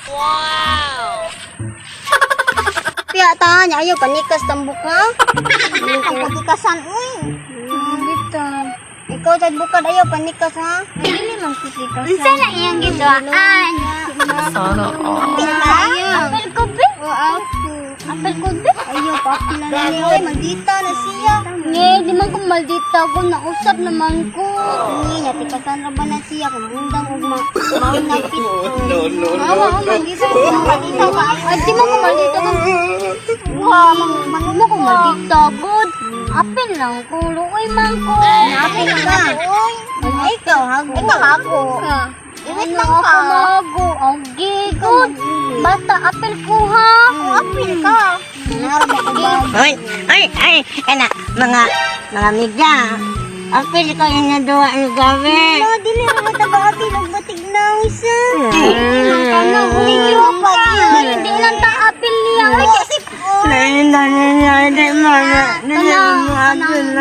Wow! Piya ta nya ayo panikas tambuk ha. Ang pagikasan uy. Dito. Ikaw tad bukad ayo panikas ha. Dili man panikas. Unsa na iyang gituan? Sana all. Apel ko be? O ako. Apel ko be? Ayo papila na niya. Ay, maldita na siya. Nge, di man ko maldita ko, nausap naman ko. Ni, natikasan na ba na siya? Kung bundang o maunapit. No. Mama, maldita ka. Maldita ka. Ay, di man ko maldita ko. Wah, mano mo ko maldita good. Apel lang ko, luoy man ko. Napit ka. Ay, ikaw hago. Ikaw hago. Iwit lang ka. Ako mago, ang gigod. Basta apel ko ha. Apil ka. Narabak ka ba? Ay, na, mga amiga. Apil ko yung naduwa ng gabi. Wala, dili na mataba-apil. Ang batig na isa. Kana, huliyo pa. Hindi lang ta apel niya. Ay, kasi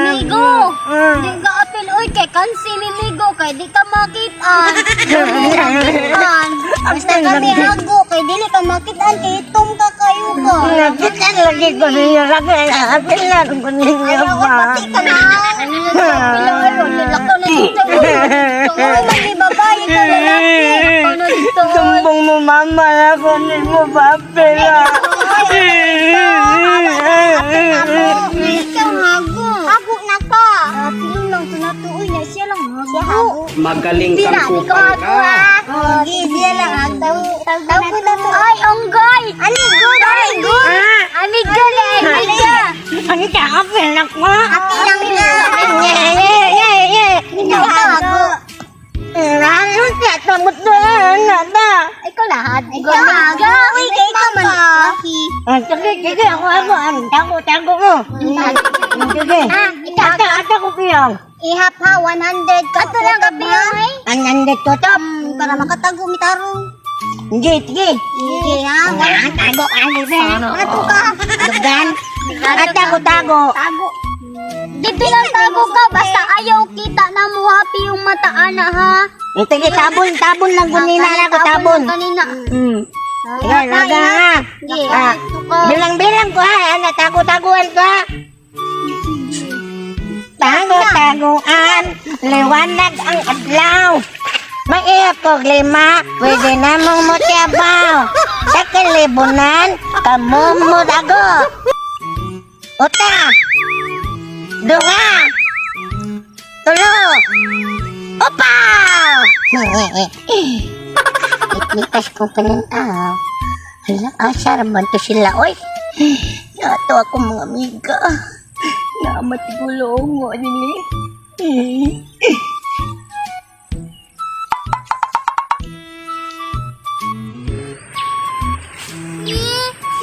Migo, di ka apel oy kay kansi ni Migo kay di ka makitaan. Basta kami hago. Kay dili ka makitaan. Kay itom ka kayo ka. Nakitan lagi ko ninyo. Apil na ko ninyo Ayaw, ba? pati ka na. Bilang ano, nilakaw na dito. Tungo mali babae ka lalaki. Nilakaw na dito. Sumbong mo mama na ko ninyo ba apil Ikaw hago. Hago na ka. Apil lang. Tunatuoy na siya lang hago. Siya hago. Magaling Di na, kang di ko kupal hago ka. ha. Siya lang hago. Tawag ko na to. Ay, onggay! Ani good, ani good. Amiga na, amiga! Ano ka apil na ko? Apil lang na. Ikaw hago. Ano siya? Tabot doon. Nada. Ikaw lahat. Ikaw hago. Uy, kay ka man laki. Sige, ako. Tago mo. Sige. Ata ko kiyang. Ihap ha, 100 ka. Ato lang gabi ay. Ananda tutop. Para makatago mi tarong. Sige. Sige ha. Tago. Ano ba? Ato ka. Dugan. Tago. Tago. Dito lang tago ka, basta ayaw kita na mo happy yung mata ana ha. Sige, tabon lang kunina na ko, tabon. Kanina. Sige, laga nga. Sige. Ah, bilang ko ha. Ano, tago-taguan ko ha. Tago-taguan. Liwanag ang adlaw. Mag-iap ko lima, pwede na mong mutiabaw. Sa kalibunan, kamumudago. Uta. Dunga. Tulo. Opa! Itlikas ko pa ng tao. Hala, asar man to sila, oy. Nato ako mga amiga. Namatigulo mo, nili.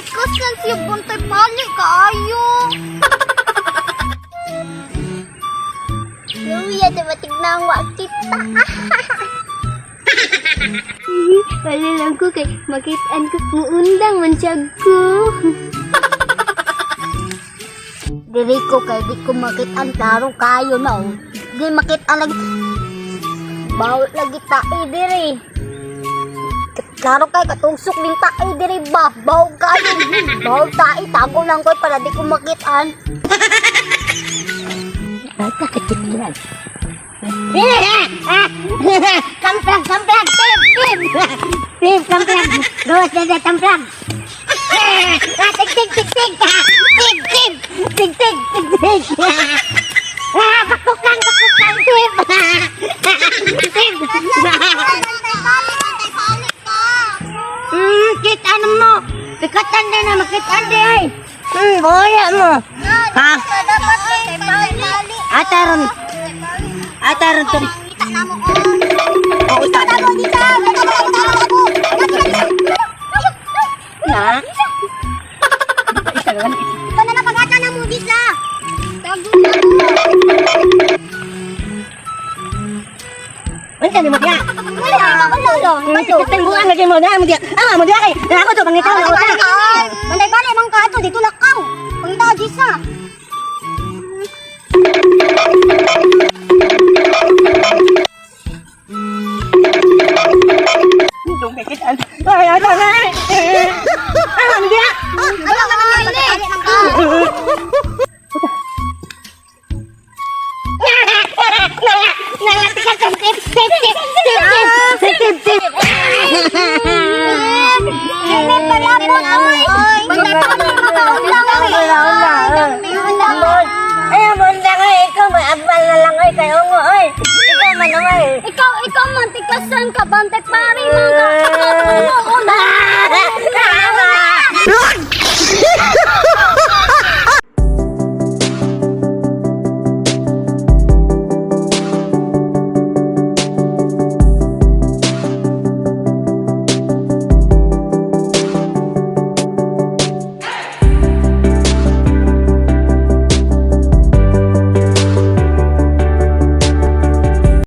Ikas lang siya buntay pali kaayo. Luya, diba tignan wa kita? Wala lang ko kay makitaan ko muundang mansyag ko. Diri ko kay di ko makitaan klaro kayo na. Di makitaan lagi. Bawal lagi tae diri. Klaro kay katungsok din tae diri ba. Bawal kayo. Bawal tae tago lang ko para di ko makitaan. Ay, kakitipilan. Kamplag! Tip, kamplag! Gawas na kamplag! Tig! Pakukang! Tip! Kit, ano mo? Pikatan din na, makitaan din ay! Boya mo! Ha? Dapat kay pali. Ataron to. Kita na mo. Ito na mo dito. Na? Ito na napagata na mo dito. Tago na mo. Unsa ni mo dia? Wala. Tengguan lagi mo dia, mo dia. Mo dia kay. Ako to pangitaw na uta. Banday-banday mang ka ato dito lakaw. Pangita disa. magkikitaan. Ay, ano na? Ano dia? Ayaw ka naman ini. Ini palabot oy. Banda ka na Ay, bunda ko, ikaw, maabal na lang, oy, kayo mo, oy. Ikaw man naman, Ikaw man tikasan ka bantay pari man ka. Ako na.